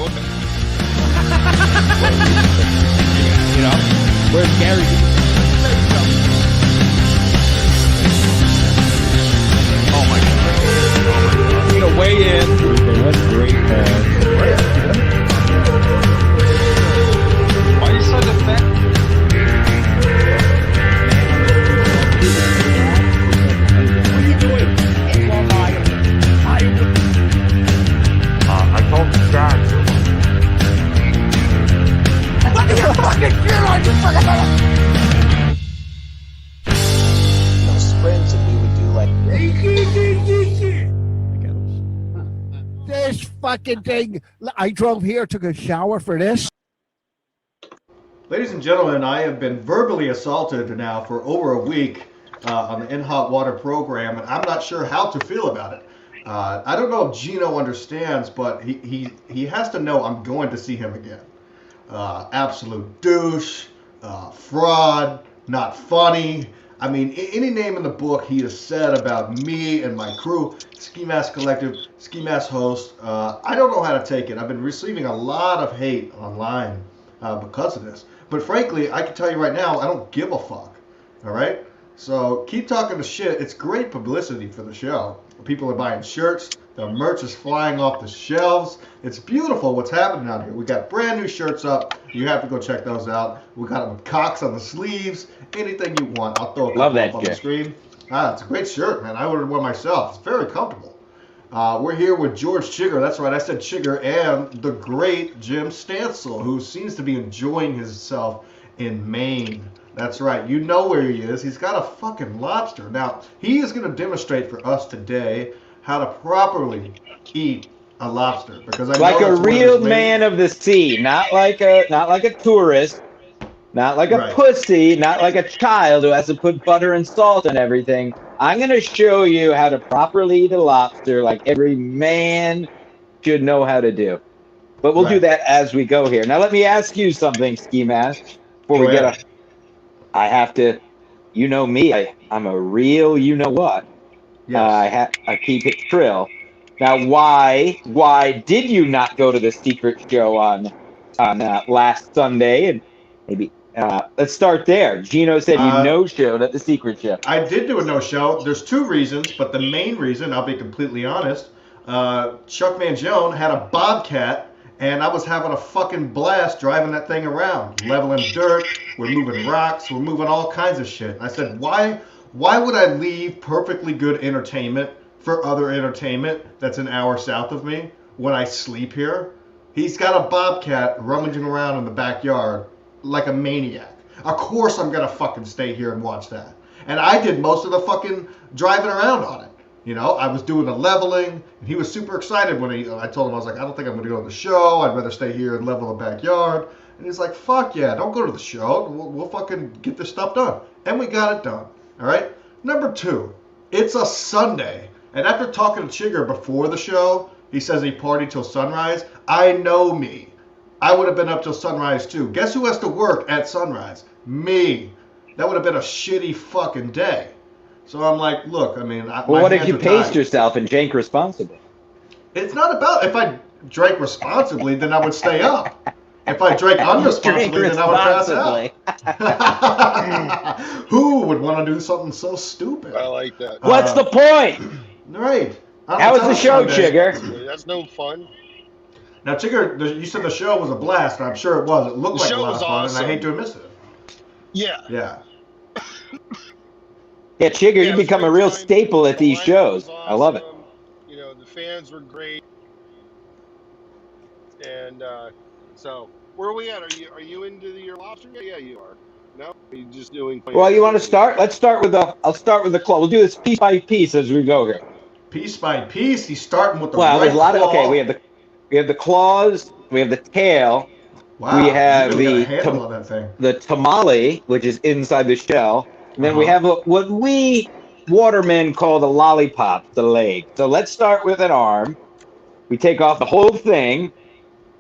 relevant. You know, where's Gary? Oh my god. You know, weigh in. Okay, that's great. Why are you so defensive? What are you doing? I told you guys. Look at your fucking shit on you fucking. Sprints, and we would do like this fucking thing. I drove here, took a shower for this. Ladies and gentlemen, I have been verbally assaulted now for over a week on the In Hot Water program, and I'm not sure how to feel about it. I don't know if Geno understands, but he has to know I'm going to see him again. Absolute douche, fraud, not funny. I mean, any name in the book he has said about me and my crew, Ski Mask Collective, Ski Mask host. I don't know how to take it. I've been receiving a lot of hate online because of this. But frankly, I can tell you right now, I don't give a fuck. All right? So keep talking the shit. It's great publicity for the show. People are buying shirts. The merch is flying off the shelves. It's beautiful what's happening out here. We got brand new shirts up. You have to go check those out. We got them with cocks on the sleeves. Anything you want. I'll throw it Love up that on the shit. screen. It's a great shirt, man. I ordered one myself. It's very comfortable. We're here with George Chiger. That's right, I said Chiger, and the great Jim Stancil, who seems to be enjoying himself in Maine. That's right. You know where he is. He's got a fucking lobster. Now, he is going to demonstrate for us today how to properly eat a lobster, because I like know a that's one of real his man of the sea, not like a tourist, not like a Right. pussy, not like a child who has to put butter and salt on everything. I'm going to show you how to properly eat a lobster like every man should know how to do. But we'll do Right. that as we go here. Now let me ask you something, Ski Mask, before Go we get ahead. I have to, you know me, I'm a real you know what. Yes. I keep it trill. Now, why did you not go to the secret show on last Sunday? And maybe let's start there. Geno said you no-showed at the secret show. I did do a no-show. There's two reasons, but the main reason, I'll be completely honest, Chuck Mangione had a Bobcat, and I was having a fucking blast driving that thing around, leveling dirt, we're moving rocks, we're moving all kinds of shit. I said, why would I leave perfectly good entertainment for other entertainment that's an hour south of me when I sleep here? He's got a Bobcat rummaging around in the backyard like a maniac. Of course I'm gonna fucking stay here and watch that. And I did most of the fucking driving around on it. You know, I was doing the leveling, and he was super excited when I told him, I was like, I don't think I'm going to go to the show. I'd rather stay here and level the backyard. And he's like, fuck yeah, don't go to the show. We'll fucking get this stuff done. And we got it done. All right? Number two, it's a Sunday. And after talking to Chiger before the show, he says he partied till sunrise. I know me. I would have been up till sunrise too. Guess who has to work at sunrise? Me. That would have been a shitty fucking day. So I'm like, look, I mean, Well, what if you paced yourself and drank responsibly? It's not about if I drank responsibly, then I would stay up. If I drank unresponsibly, then I would pass out. Who would want to do something so stupid? I like that. What's the point? Right. How was the show, Chiger? That's no fun. Now, Chiger, you said the show was a blast, and I'm sure it was. It looked The like a show lot was of fun, awesome. and I hate to have missed it. Yeah. Yeah. Yeah, Chiger, Yeah, you become a real time. staple at these The lineup shows. was I love it. awesome. You know, the fans were great. And so, where are we at? Are you into your lobster? Yeah, you are. No? Are you just doing... Well, you want to start? I'll start with the claw. We'll do this piece by piece as we go here. Piece by piece, he's starting with the Well, right there's a lot of, claw. okay, we have the claws, we have the tail, Wow, we have you really got a handle on that thing. the tamale, which is inside the shell, and then we have what we watermen call the lollipop, the leg. So let's start with an arm. We take off the whole thing.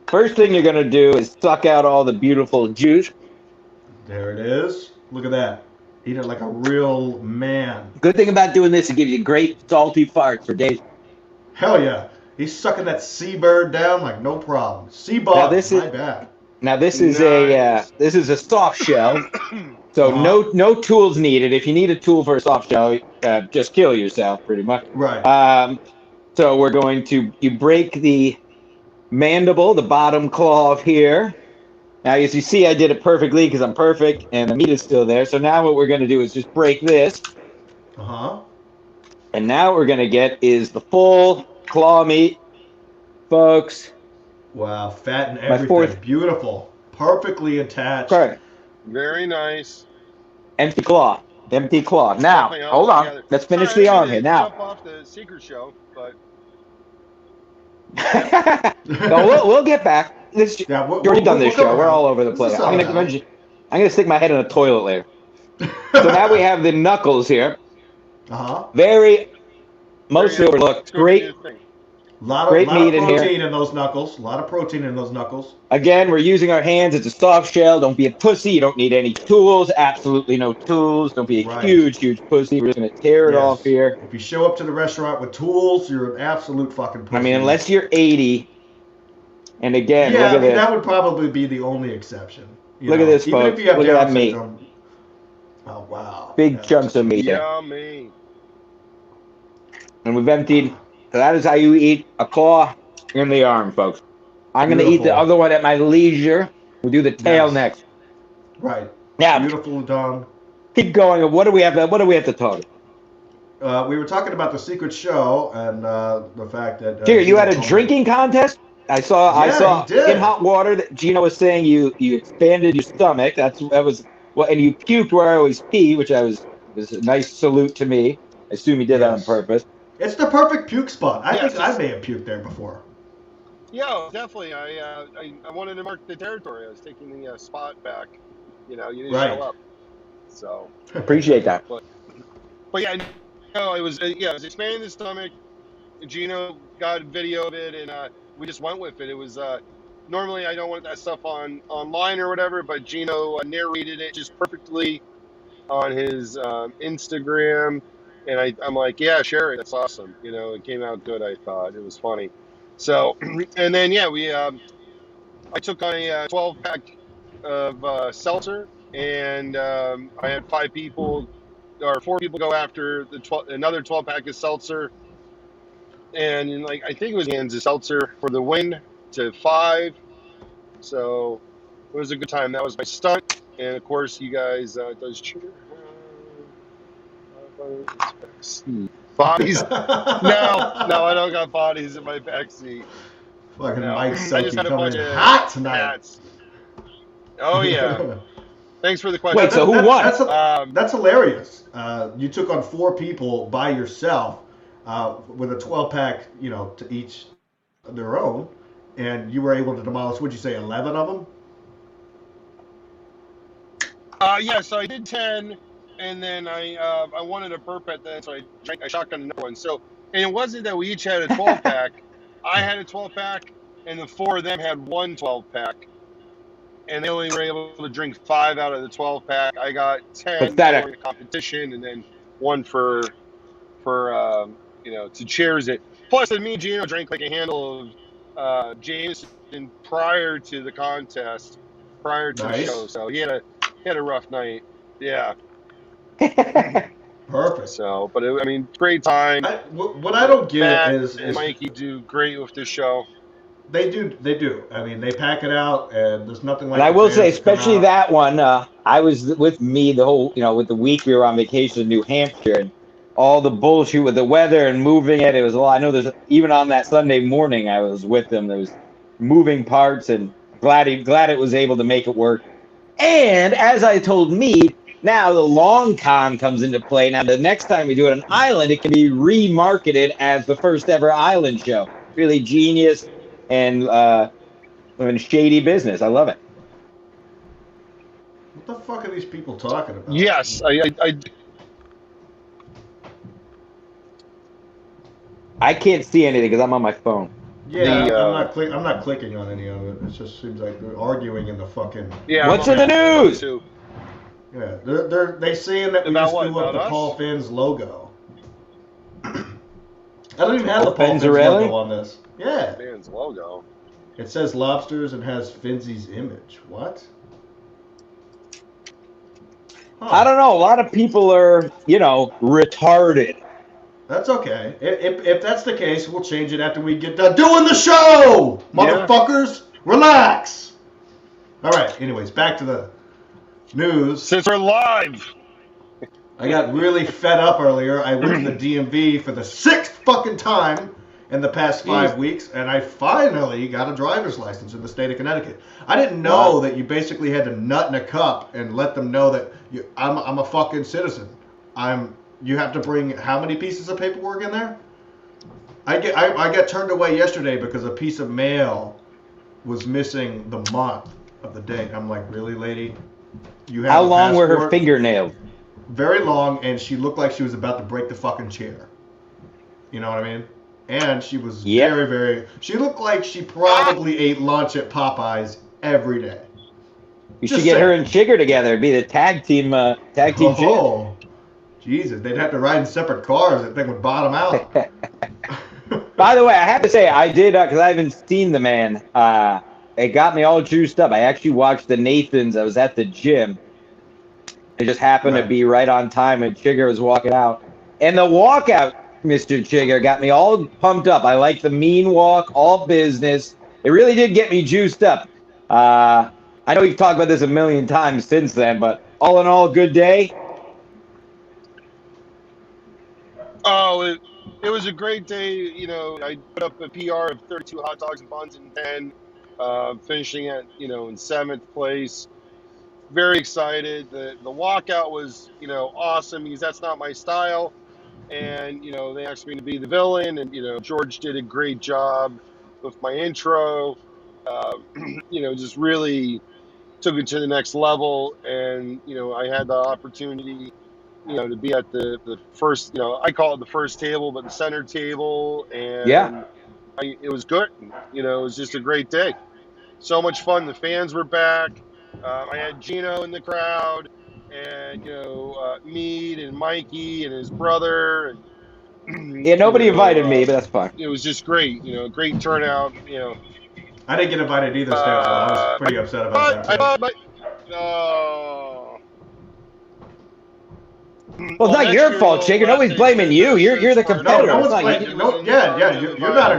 First thing you're going to do is suck out all the beautiful juice. There it is. Look at that. Eat it like a real man. Good thing about doing this, it gives you great salty farts for days. Hell yeah. He's sucking that seabird down like no problem. Sea bug, my bad. Now this is Nice. a soft shell, so no tools needed. If you need a tool for a soft shell, just kill yourself, pretty much. Right. So we're going to break the mandible, the bottom claw of here. Now, as you see, I did it perfectly because I'm perfect, and the meat is still there. So now what we're going to do is just break this. And now what we're going to get is the full claw meat, folks. Wow, fat and everything. Beautiful. Perfectly attached. Correct. Very nice. Empty claw. Empty claw. Now, hold on. Together. Let's finish the arm here. Now. Jump off the secret show, but... No, we'll get back. We've already done this show. We're all over the place. I'm gonna stick my head in a toilet later. So now we have the knuckles here. Mostly overlooked. Great meat in here. Protein in those knuckles. A lot of protein in those knuckles. Again, we're using our hands. It's a soft shell. Don't be a pussy. You don't need any tools. Absolutely no tools. Don't be a huge pussy. We're just gonna tear it off here. If you show up to the restaurant with tools, you're an absolute fucking pussy. I mean, unless you're 80. And again, look at this. That would probably be the only exception. Look at this, folks. Look at that meat. Oh, wow. Big chunks of meat. Yummy. And we've emptied. So that is how you eat a claw in the arm, folks. I'm going to eat the other one at my leisure. We'll do the tail next. Right. Now, beautiful done. Keep going. What do we have to talk about? We were talking about the secret show and the fact that... Chiger, you had a drinking contest? I saw in hot water that Geno was saying you expanded your stomach. And you puked where I always pee, which was a nice salute to me. I assume you did that on purpose. It's the perfect puke spot. I think I may have puked there before. Yeah, definitely. I wanted to mark the territory. I was taking the spot back. You didn't show up. So appreciate that. But yeah, no, it was expanding the stomach. Geno got a video of it, and we just went with it. It was normally I don't want that stuff online or whatever, but Geno narrated it just perfectly on his Instagram, and I'm like, yeah, share it. That's awesome. It came out good. I thought it was funny. So, and then I took on a 12-pack of seltzer, and I had 4 people go after another 12-pack of seltzer. And I think it was cans of seltzer for the win to 5. So it was a good time. That was my stunt. And of course, you guys does Chiger. Bodies? No, I don't got bodies in my backseat. Fucking Mike I just had a bunch of hot tonight. hats. Oh yeah. Thanks for the question. Wait, so who won? That's hilarious. You took on 4 people by yourself. With a 12-pack, to each their own, and you were able to demolish, would you say, 11 of them? So I did 10, and then I wanted to burp at that, so I shotgunned another one. So, and it wasn't that we each had a 12-pack. I had a 12-pack, and the 4 of them had one 12-pack, and they only were able to drink 5 out of the 12-pack. I got 10 during the competition, and then 1 for to cheers it. Plus, me and Geno drank like a handle of Jameson prior to the contest, prior to the show. So he had a rough night. Yeah. Perfect. So, but great time. What I don't get Matt is and Mikey do great with this show. They do. I mean, they pack it out, and there's nothing like. And I will say, especially that one. I was with me the whole, with the week we were on vacation in New Hampshire, and all the bullshit with the weather and moving it. It was a lot. I know there's even on that Sunday morning I was with them. There was moving parts, and glad it was able to make it work. And as I told Mead, now the long con comes into play. Now the next time we do it on island, it can be remarketed as the first ever island show. Really genius and shady business. I love it. What the fuck are these people talking about? Yes, I can't see anything because I'm on my phone. Yeah, I'm not clicking on any of it. It just seems like they're arguing in the fucking. Yeah. What's in the news? Yeah, they saying that we just threw up the Paul Finn's logo. I don't even have the Paul Finz Benzarelli? logo on this. Yeah. Band's logo. It says Lobsters and has Finzy's image. What? Huh. I don't know. A lot of people are, retarded. That's okay. If that's the case, we'll change it after we get done doing the show! Motherfuckers! Relax! Alright, anyways, back to the news. Since we're live! I got really fed up earlier. I went to the DMV for the 6th fucking time in the past 5 weeks, and I finally got a driver's license in the state of Connecticut. I didn't know that you basically had to nut in a cup and let them know that I'm a fucking citizen. You have to bring how many pieces of paperwork in there? I got turned away yesterday because a piece of mail was missing the month of the date. I'm like, really, lady? You have How a long were her passport? fingernails? Very long, and she looked like she was about to break the fucking chair. You know what I mean? And she was very, very... She looked like she probably ate lunch at Popeyes every day. You should get her and Chiger together. It'd be the tag team champ. Oh, Jesus. They'd have to ride in separate cars. That thing would bottom out. By the way, I have to say, I did, because I haven't seen the man. It got me all juiced up. I actually watched the Nathans. I was at the gym. It just happened to be right on time, and Chiger was walking out. And the walkout, Mr. Chiger, got me all pumped up. I like the mean walk, all business. It really did get me juiced up. I know we've talked about this a million times since then, but all in all, good day. Oh, it was a great day. I put up a PR of 32 hot dogs and buns in 10, finishing at, in 7th place. Very excited. The walkout was, awesome because that's not my style. And, they asked me to be the villain. And, George did a great job with my intro. Just really took it to the next level. And, I had the opportunity, to be at the first, I call it the first table, but the center table. And it was good. It was just a great day. So much fun. The fans were back. I had Geno in the crowd, and Mead and Mikey and his brother. And, Yeah, nobody invited me, but that's fine. It was just great. Great turnout. I didn't get invited either, Stancil. I was pretty upset about that. Well, it's not your fault, Chiger. Nobody's blaming you. You're the competitor. No one's blaming.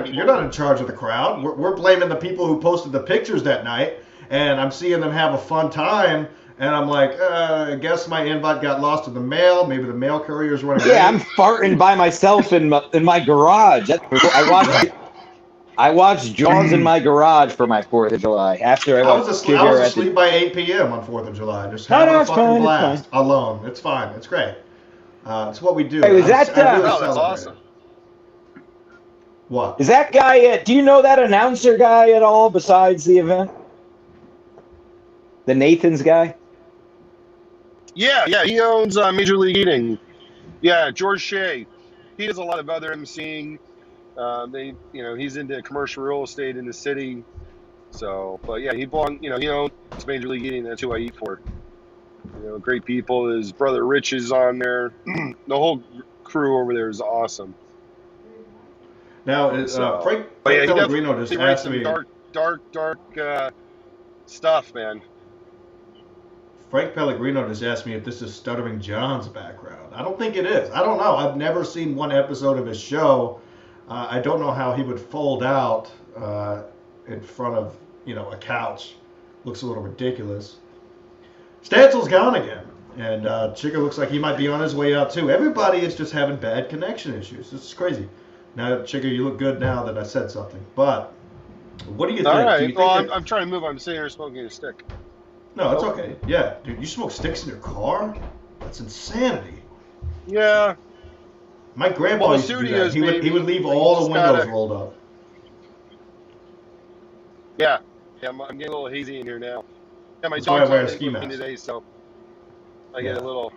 You're not in charge of the crowd. We're blaming the people who posted the pictures that night, and I'm seeing them have a fun time, and I'm like, I guess my invite got lost in the mail. Maybe the mail courier's running. Yeah, I'm farting by myself in my garage. I watched Jaws in my garage for my 4th of July. After I was asleep by 8 p.m. on 4th of July. Just having a fucking blast alone. It's fine. It's great. It's what we do. Hey, was that? That's awesome. What? Is that guy? Do you know that announcer guy at all? Besides the event, the Nathans guy. Yeah. He owns Major League Eating. Yeah, George Shea. He does a lot of other emceeing. He's into commercial real estate in the city. So, but yeah, he owns Major League Eating. That's who I eat for. Great people. His brother Rich is on there. The whole crew over there is awesome. Now, Frank Pellegrino just asked me. Dark stuff, man. Frank Pellegrino just asked me if this is Stuttering John's background. I don't think it is. I don't know. I've never seen one episode of his show. I don't know how he would fold out in front of, a couch. Looks a little ridiculous. Stancil's gone again. And Chiger looks like he might be on his way out, too. Everybody is just having bad connection issues. This is crazy. Now, Chiger, you look good now that I said something. But what do you think? All right. Do you Well, think I'm trying to move. I'm sitting here smoking a stick. No, it's okay. Yeah. Dude, you smoke sticks in your car? That's insanity. Yeah. My grandpa used to do that. He would leave all the windows rolled up. Yeah. I'm getting a little hazy in here now. Yeah, my That's why I wear a dog's ski with me mask. today, so I get a little.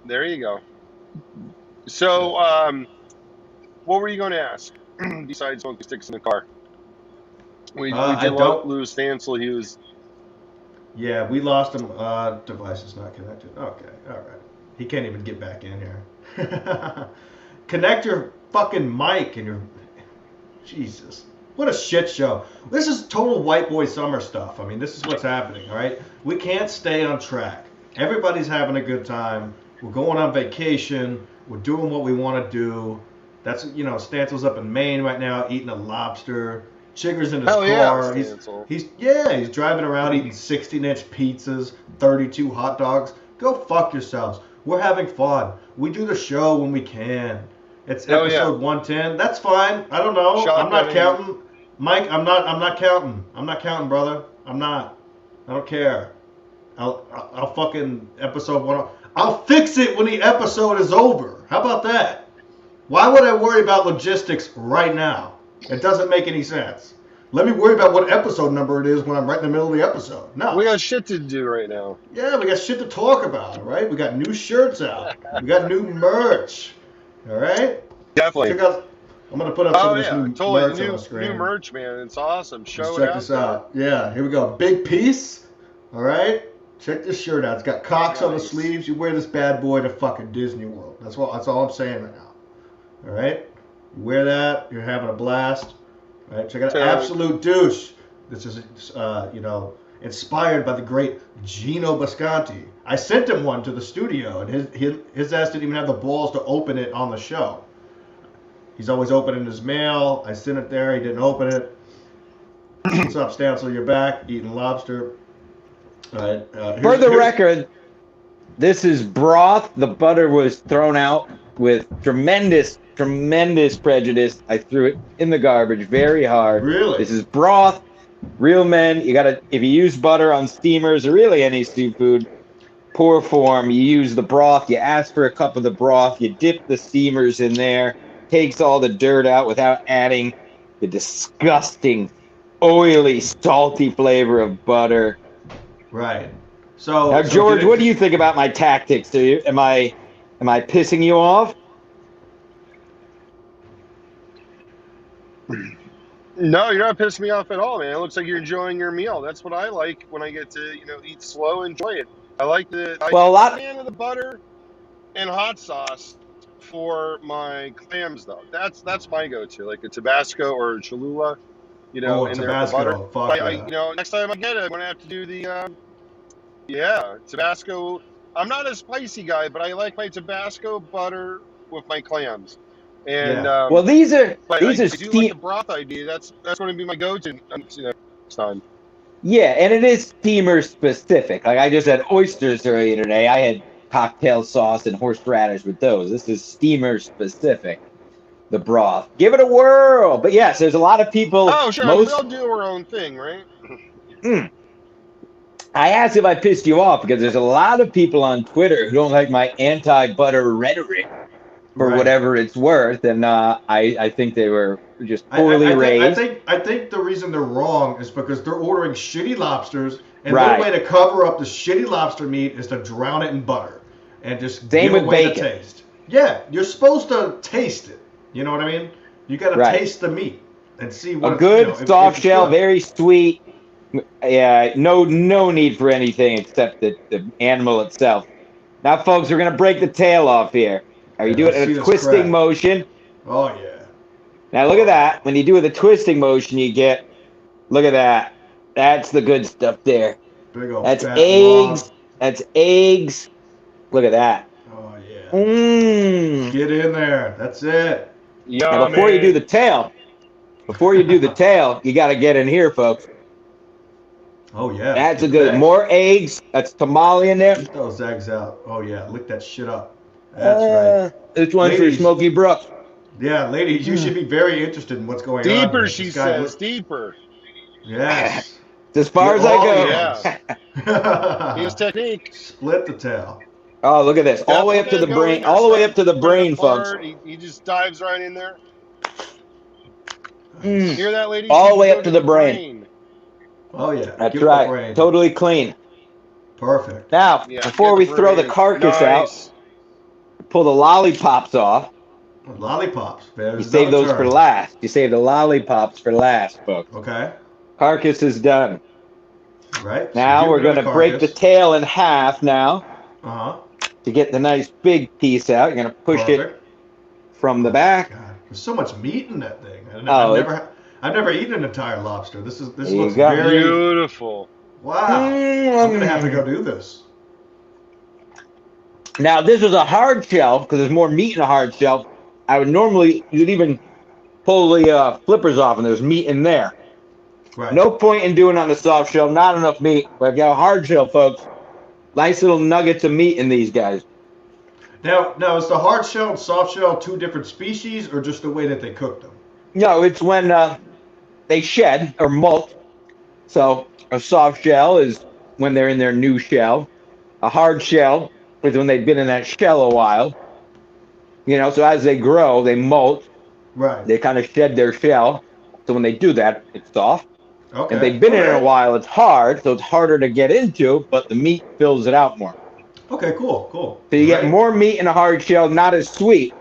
There you go. So, what were you going to ask besides smoking sticks in the car? We did lose Stancil. He was. Yeah, we lost him. Device is not connected. Okay, all right. He can't even get back in here. connect your fucking mic and your... Jesus. What a shit show. This is total white boy summer stuff. I mean, this is what's happening, all right? We can't stay on track. Everybody's having a good time. We're going on vacation. We're doing what we want to do. That's, you know, Stancil's up in Maine right now eating a lobster. Chiger's in his car. Yeah, he's driving around eating 16-inch pizzas, 32 hot dogs. Go fuck yourselves. We're having fun. We do the show when we can. It's episode 110. That's fine. I don't know. I'm not counting. Mike, I'm not counting. I'm not counting, brother. I'm not. I don't care. I'll fucking episode 1. I'll fix it when the episode is over. How about that? Why would I worry about logistics right now? It doesn't make any sense. Let me worry about what episode number it is when I'm right in the middle of the episode. No. We got shit to do right now. Yeah, we got shit to talk about, all right? We got new shirts out. We got new merch. All right? Definitely. I'm going to put up some of this new merch on the screen. New merch, man. It's awesome. Check this out. Yeah, here we go. Big piece. All right? Check this shirt out. It's got cocks on the sleeves. You wear this bad boy to fucking Disney World. That's all I'm saying right now. All right? You wear that. You're having a blast. All right? Check out Absolute Douche. This is, inspired by the great Geno Bisconte. I sent him one to the studio, and his ass didn't even have the balls to open it on the show. He's always opening his mail. I sent it there. He didn't open it. What's up, Stancil? You're back eating lobster. All right. For the record, this is broth. The butter was thrown out with tremendous prejudice. I threw it in the garbage very hard. Really? This is broth. Real men, if you use butter on steamers or really any seafood, poor form, you use the broth, you ask for a cup of the broth, you dip the steamers in there, takes all the dirt out without adding the disgusting, oily, salty flavor of butter. Right. So now, George, what do you think about my tactics? Am I pissing you off? No, you're not pissing me off at all, man. It looks like you're enjoying your meal. That's what I like when I get to, eat slow and enjoy it. I like I'm a fan of the butter and hot sauce for my clams, though. That's my go-to, like a Tabasco or a Cholula, in Tabasco. there for butter. Fuck I next time I get it, I'm gonna have to do the Tabasco. I'm not a spicy guy, but I like my Tabasco butter with my clams. And well, these are like the broth idea. That's going to be my go-to next time. Yeah, and it is steamer specific. Like I just had oysters earlier today. I had cocktail sauce and horseradish with those. This is steamer specific. The broth. Give it a whirl. But yes, there's a lot of people. Oh, sure. They'll do our own thing, right? I asked if I pissed you off because there's a lot of people on Twitter who don't like my anti-butter rhetoric. For whatever it's worth, and I think they were just poorly raised. I think the reason they're wrong is because they're ordering shitty lobsters, and their way to cover up the shitty lobster meat is to drown it in butter and just give away the taste. Yeah, you're supposed to taste it. You know what I mean? You got to taste the meat and see what a good soft shell, very sweet. Yeah, no need for anything except the animal itself. Now, folks, we're gonna break the tail off here. Are you doing a twisting motion? Oh, yeah. Now, look at that. When you do the twisting motion, you get, look at that. That's the good stuff there. Big old That's eggs. Log. That's eggs. Look at that. Oh, yeah. Mmm. Get in there. That's it. Now, before you do the tail, you got to get in here, folks. Oh, yeah. That's a good, more eggs. That's tamale in there. Get those eggs out. Oh, yeah. Lick that shit up. That's right. This one's for Smokey Brooks. Yeah, ladies, you should be very interested in what's going on. Deeper, she says. Deeper. Yes. As far as I go. Yeah. His technique. Split the tail. Oh, look at this. All the way up to the brain. All the way up to the brain, folks. He just dives right in there. Hear that, ladies? All the way up to the brain. Oh, yeah. That's right. Totally clean. Perfect. Now, before we throw the carcass out, pull the lollipops off. Lollipops. You save those for last. You save the lollipops for last, folks. Okay. Carcass is done. Right. Now we're going to break the tail in half now. Uh-huh. To get the nice big piece out. You're going to push it from the back. God, there's so much meat in that thing. Oh, I've never eaten an entire lobster. This There you looks go. very Beautiful. wow. I'm gonna have to go do this. Now, this is a hard shell because there's more meat in a hard shell. You'd even pull the flippers off and there's meat in there. Right. No point in doing it on the soft shell, not enough meat. But if you have a hard shell, folks, nice little nuggets of meat in these guys. Now is the hard shell and soft shell two different species, or just the way that they cook them? No, it's when they shed or molt. So a soft shell is when they're in their new shell. A hard shell is when they've been in that shell a while. So as they grow, they molt. Right. They kind of shed their shell. So when they do that, it's soft. Okay. If they've been in it a while, it's hard, so it's harder to get into, but the meat fills it out more. Okay, cool. So you get more meat in a hard shell, not as sweet.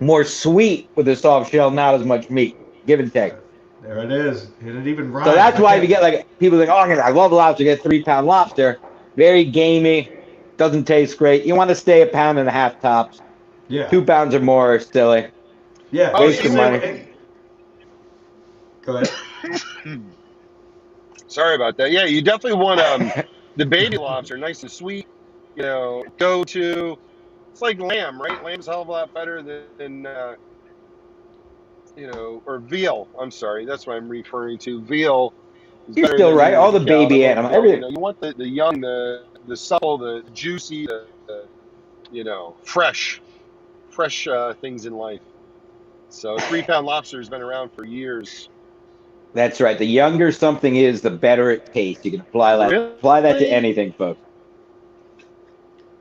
More sweet with a soft shell, not as much meat. Give and take. There it is. It even rhymes. So that's why if you get people think, I love lobster, get 3-pound lobster. Very gamey, doesn't taste great. You want to stay 1.5 pounds tops. Yeah. 2 pounds or more is silly. Yeah. Waste of money. Go ahead. Sorry about that. Yeah, you definitely want the baby lobster, nice and sweet. Go to. It's like lamb, right? Lamb's a hell of a lot better than or veal. I'm sorry, that's what I'm referring to. Veal. You're still right. All the baby animal, everything. You want the young, the supple, the juicy, the fresh things in life. So 3-pound lobster has been around for years. That's right. The younger something is, the better it tastes. You can apply that to anything, folks.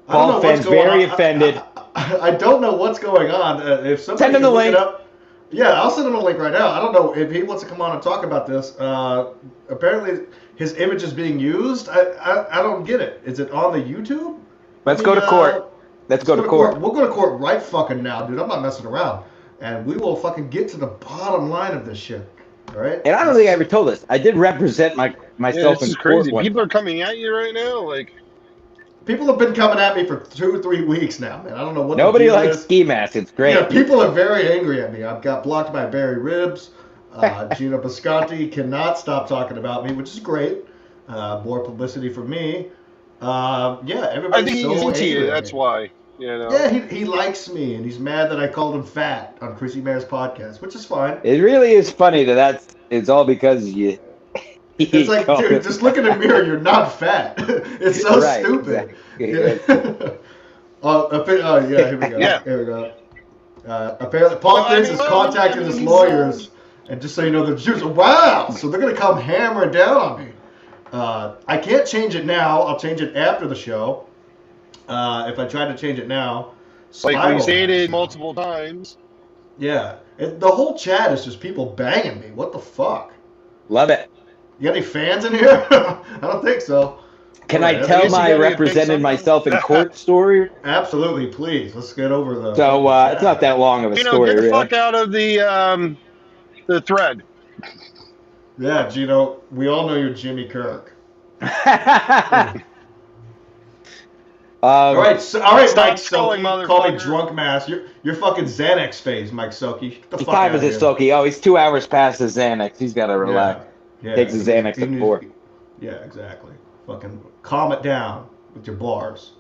Paul Fenn's very offended. I don't know what's going on. If somebody Send him the link. It up, yeah, I'll send him a link right now. I don't know if he wants to come on and talk about this. Apparently, his image is being used. I don't get it. Is it on the YouTube? Let's go to court. Let's go to court. We'll go to court right fucking now, dude. I'm not messing around. And we will fucking get to the bottom line of this shit. All right? And I don't think I ever told this. I did represent myself in court. Crazy. People are coming at you right now, like. People have been coming at me for 2 or 3 weeks now, man. I don't know what. Nobody likes ski masks. It's great. Yeah, people are very angry at me. I've got blocked by Barry Ribs. Geno Bisconte cannot stop talking about me, which is great. More publicity for me. Everybody's I think he's so into you. angry at That's me. why. Yeah, he likes me, and he's mad that I called him fat on Chrissy Mare's podcast, which is fine. It really is funny it's all because you. It's like, dude, just look in the mirror. You're not fat. It's so right, stupid. Exactly. Here we go. Yeah. Here we go. Apparently, Paul Fitz has contacted his lawyers, and just so you know, the Jews. Wow! So they're gonna come hammering down on me. I can't change it now. I'll change it after the show. If I try to change it now, like we stated multiple times. Yeah, the whole chat is just people banging me. What the fuck? Love it. You got any fans in here? I don't think so. Can I tell my represented myself in court story? Absolutely, please. Let's get over the. So it's not that long of a story, get the really. fuck out of the thread. Yeah, Geno, we all know you're Jimmy Kirk. All right, Mike Soki. Call me drunk mass. You're fucking Xanax phase, Mike Soki. Get the fuck out of here. Soki. Oh, he's 2 hours past his Xanax. He's got to relax. Yeah. Takes his Xanax at 4. Yeah, exactly. Fucking calm it down with your bars.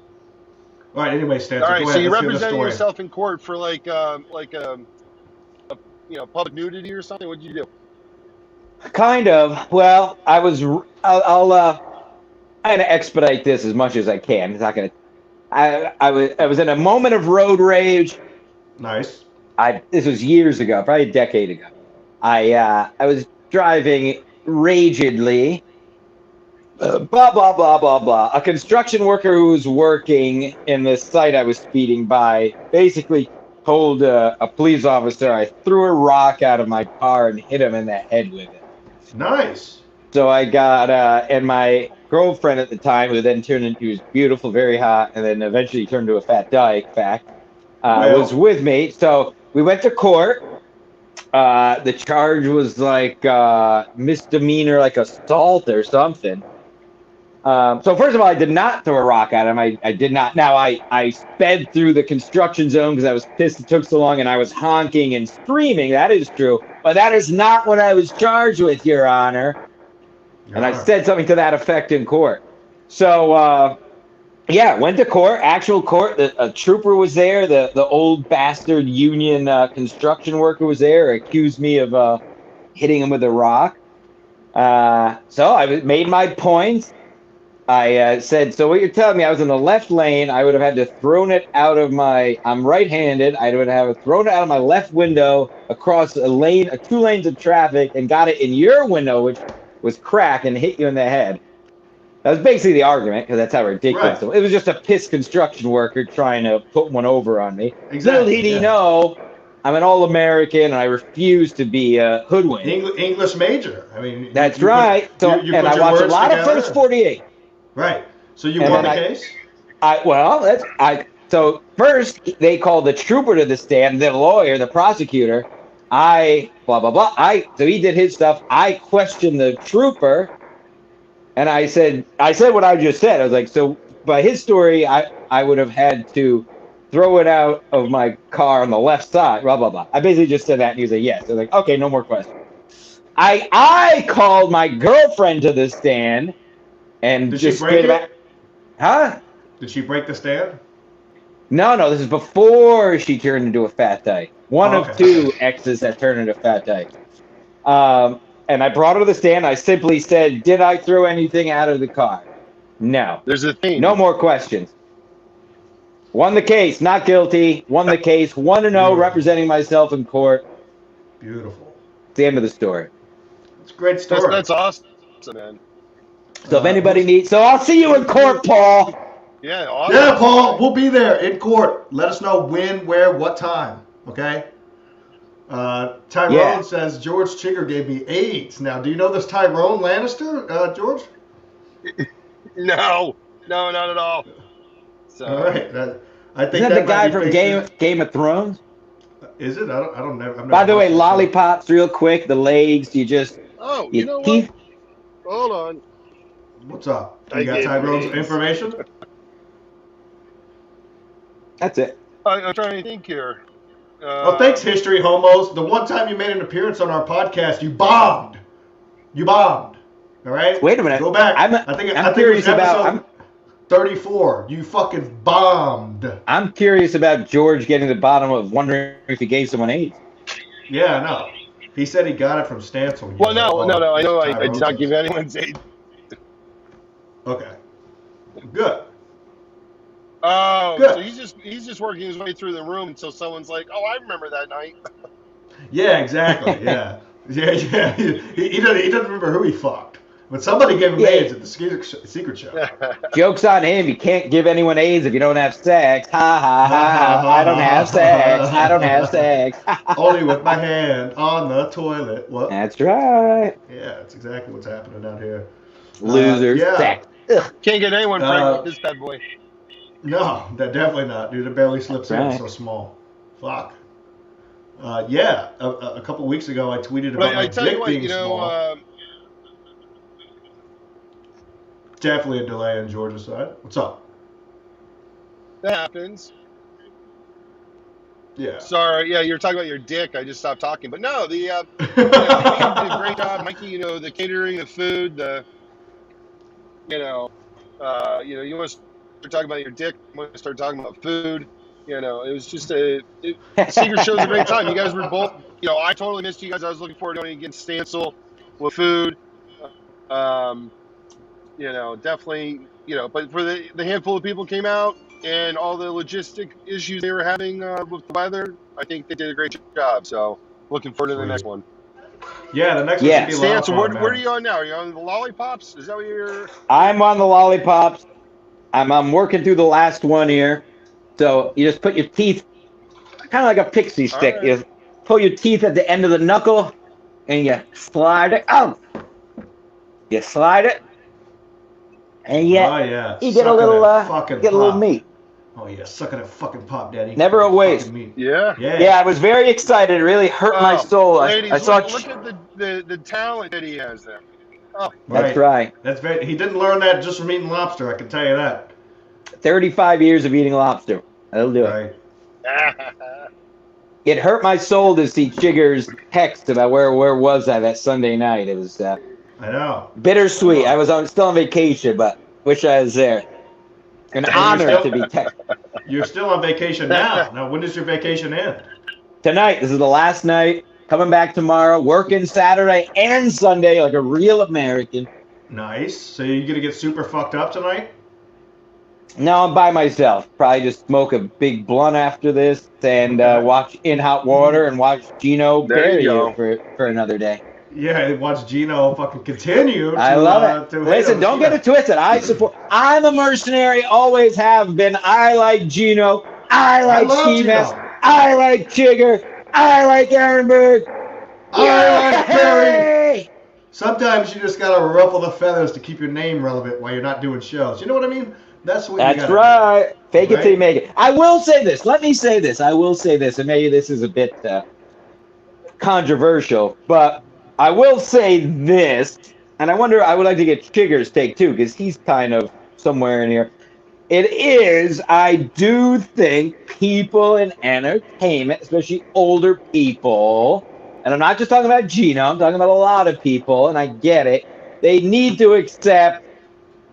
All right. Anyway, Stancil. All right. Go So ahead. you Let's represented yourself in court for like public nudity or something. What did you do? Kind of. Well, I'm gonna expedite this as much as I can. It's not gonna. I was in a moment of road rage. Nice. This was years ago, probably a decade ago. I was driving ragedly. Blah blah blah blah blah. A construction worker who was working in the site I was speeding by basically told a police officer I threw a rock out of my car and hit him in the head with it. Nice. So I got and my girlfriend at the time, who then turned into, was beautiful, very hot, and then eventually turned to a fat dyke, was with me. So we went to court. The charge was like misdemeanor, like assault or something. So first of all, I did not throw a rock at him. I did not. Now I sped through the construction zone because I was pissed it took so long, and I was honking and screaming. That is true, but that is not what I was charged with, Your Honor. And I said something to that effect in court. So yeah, went to court, actual court. A trooper was there. The old bastard union construction worker was there. Accused me of hitting him with a rock. So I made my point. I said, so what you're telling me, I was in the left lane. I would have had to thrown it out of I'm right-handed. I would have thrown it out of my left window across two lanes of traffic and got it in your window, which was cracked, and hit you in the head. That was basically the argument, because that's how ridiculous it was. Just a pissed construction worker trying to put one over on me. Little did he know I'm an all-American, and I refuse to be a hoodwink. English major. I mean, that's right. And I watch a lot of First 48. Right. So you won the case? So first they called the trooper to the stand, the lawyer, the prosecutor. So he did his stuff. I questioned the trooper, and I said what I just said. I was like, so by his story, I would have had to throw it out of my car on the left side, blah, blah, blah. I basically just said that, and he was like, yes. I was like, okay, no more questions. I called my girlfriend to the stand, and did just she break it? Huh? Did she break the stand? No, this is before she turned into a fat dyke. One of two exes that turned into fat dyke. And I brought her to the stand. I simply said, did I throw anything out of the car? No. There's a thing. No more questions. Won the case, not guilty. Won the case, 1-0, representing myself in court. Beautiful. It's the end of the story. It's a great story. That's awesome, man. So if anybody needs, so I'll see you in court, Paul. Yeah, awesome. Yeah, Paul, we'll be there in court. Let us know when, where, what time. Okay. Tyrone says George Chiger gave me AIDS. Now, do you know this Tyrone Lannister, George? No, not at all. So, all right. I think isn't that the guy from Game of Thrones? Is it? I don't know. By the way, lollipops, real quick. The legs, you just. Oh, you know what? Hold on. What's up? You got Tyrone's information? That's it. I'm trying to think here. Well, thanks, History Homos. The one time you made an appearance on our podcast, you bombed. All right? Wait a minute. Go back. I'm think curious it was about 34. You fucking bombed. I'm curious about George getting to the bottom of wondering if he gave someone AIDS. Yeah, no. He said he got it from Stancil. Well, no. I know I did not give anyone AIDS. Okay. Good. Oh, Good. So he's just working his way through the room until someone's like, "Oh, I remember that night." Yeah, exactly. Yeah. He doesn't remember who he fucked. But somebody gave him AIDS at the secret show. Joke's on him. You can't give anyone AIDS if you don't have sex. Ha, ha, ha, ha. I don't have sex. I don't have sex. Only with my hand on the toilet. What? That's right. Yeah, that's exactly what's happening out here. Loser sex. Ugh. Can't get anyone pregnant with this bad boy. No, definitely not, dude. It barely slips in. It's so small. Fuck. A couple weeks ago, I tweeted about my dick being small. Definitely a delay on George's side. What's up? That happens. Yeah. Sorry. Yeah, you were talking about your dick. I just stopped talking. But no, you did a great job, Mikey. The catering, the food, you want to start talking about your dick. You want to start talking about food. It was just the secret show's a great time. You guys were both. I totally missed you guys. I was looking forward to going against Stancil with food. Definitely. But for the handful of people came out and all the logistic issues they were having with the weather, I think they did a great job. So looking forward to the next one. Yeah, the next one should be a lot of Stancil, fun, where are you on now? Are you on the lollipops? Is that what you're? I'm on the lollipops. I'm working through the last one here. So you just put your teeth, kind of like a pixie stick. Right. You pull your teeth at the end of the knuckle, and you slide it out. You slide it, and you get a little meat. Oh yeah, sucking that fucking pop, daddy. Never a waste. Yeah. I was very excited. It really hurt my soul. Ladies, I saw. Look at the talent that he has there. Oh, That's right. That's very. He didn't learn that just from eating lobster. I can tell you that. 35 years of eating lobster. That'll do it. Right. It hurt my soul to see Chiger's text about where was I that Sunday night. It was I know. bittersweet. I was still on vacation, but wish I was there. An honor to be texted. You're still on vacation now. Now, when does your vacation end? Tonight. This is the last night. Coming back tomorrow. Working Saturday and Sunday like a real American. Nice. So you're gonna get super fucked up tonight? No, I'm by myself. Probably just smoke a big blunt after this and watch In Hot Water and watch Geno bury you for another day. Yeah, watch Geno fucking continue. I love it. Listen, don't get it twisted. I'm a mercenary, always have been. I like Geno. I like Sheamus. I like Chiger. I like Ehrenberg. I like Perry. Sometimes you just gotta ruffle the feathers to keep your name relevant while you're not doing shows. You know what I mean? That's right. Fake it till you make it. I will say this. Let me say this. I will say this, and maybe this is a bit controversial, but I will say this, and I would like to get Chiger's take too, because he's kind of somewhere in here. I do think people in entertainment, especially older people, and I'm not just talking about Geno, I'm talking about a lot of people, and I get it, they need to accept